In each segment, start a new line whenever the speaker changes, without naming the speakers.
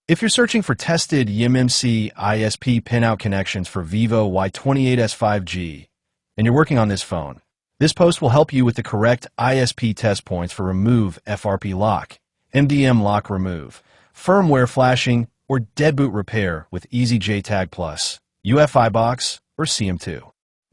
If you're searching for tested EMMC ISP PinOUT connections for Vivo Y28s 5G, and you're working on this phone, this post will help you with the correct ISP test points for remove FRP lock, MDM lock remove, firmware flashing, or dead boot repair with Easy JTAG Plus, UFI box, or CM2.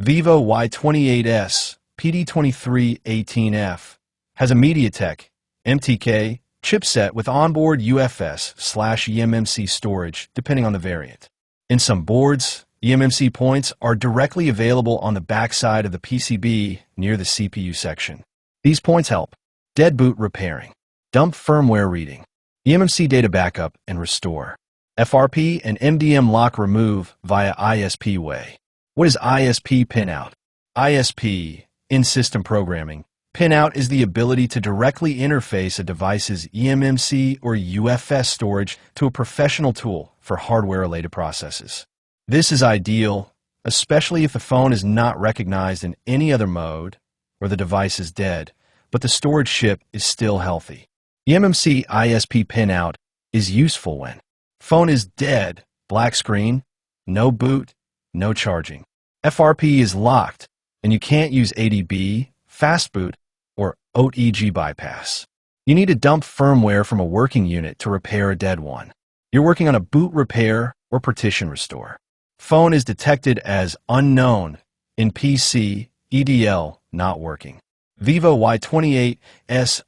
Vivo Y28s PD2318F has a MediaTek MTK chipset with onboard UFS/eMMC storage, depending on the variant. In some boards, eMMC points are directly available on the backside of the PCB near the CPU section. These points help dead boot repairing, dump firmware reading, eMMC data backup and restore, FRP and MDM lock remove via ISP way. What is ISP PinOUT? ISP, in-system programming. PinOUT is the ability to directly interface a device's eMMC or UFS storage to a professional tool for hardware-related processes. This is ideal, especially if the phone is not recognized in any other mode or the device is dead, but the storage chip is still healthy. eMMC ISP PinOUT is useful when phone is dead, black screen, no boot, no charging. FRP is locked, and you can't use ADB, fast boot, or OTEG bypass. You need to dump firmware from a working unit to repair a dead one. You're working on a boot repair or partition restore. Phone is detected as unknown in PC, EDL not working. Vivo Y28s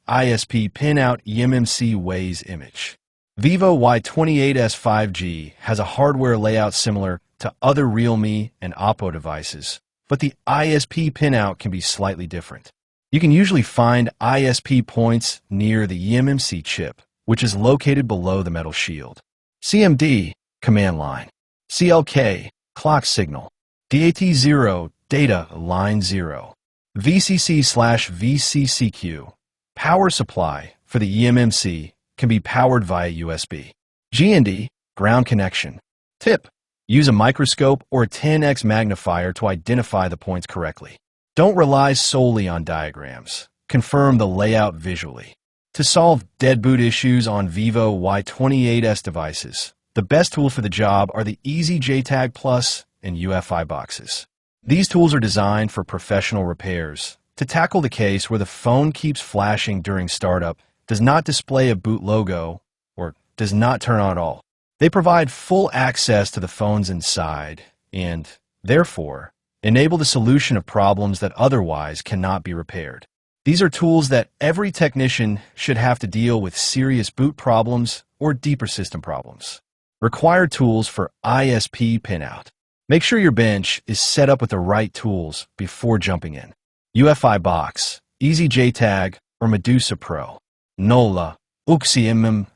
ISP PinOUT eMMC Ways image. Vivo Y28s 5G has a hardware layout similar to other Realme and Oppo devices, but the ISP PinOUT can be slightly different. You can usually find ISP points near the eMMC chip, which is located below the metal shield. CMD, command line. CLK, clock signal. DAT0, data line 0. VCC/VCCQ, power supply for the eMMC, can be powered via USB. GND, ground connection. Tip, use a microscope or a 10x magnifier to identify the points correctly. Don't rely solely on diagrams. Confirm the layout visually. To solve dead boot issues on Vivo Y28s devices, the best tools for the job are the Easy JTAG Plus and UFI boxes. These tools are designed for professional repairs to tackle the case where the phone keeps flashing during startup, does not display a boot logo, or does not turn on at all. They provide full access to the phones inside and, therefore, enable the solution of problems that otherwise cannot be repaired. These are tools that every technician should have to deal with serious boot problems or deeper system problems. Required tools for ISP PinOUT. Make sure your bench is set up with the right tools before jumping in. UFI box, Easy JTAG, or Medusa Pro. Nolla, Uxi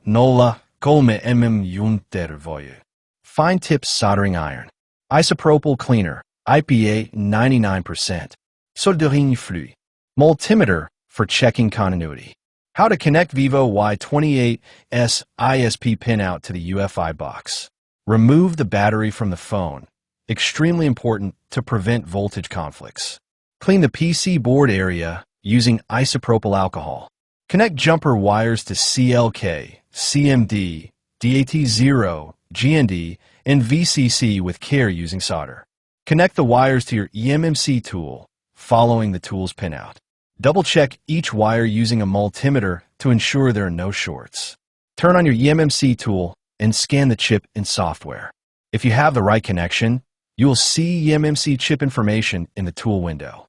Nolla, Colme Juntervoye. Fine tip soldering iron. Isopropyl cleaner, IPA 99%. Soldering fluid. Multimeter for checking continuity. How to connect Vivo Y28s ISP PinOUT to the UFI box. Remove the battery from the phone. Extremely important to prevent voltage conflicts. Clean the PC board area using isopropyl alcohol. Connect jumper wires to CLK, CMD, DAT0, GND, and VCC with care using solder. Connect the wires to your eMMC tool, following the tool's pinout. Double-check each wire using a multimeter to ensure there are no shorts. Turn on your eMMC tool and scan the chip in software. If you have the right connection, you will see eMMC chip information in the tool window.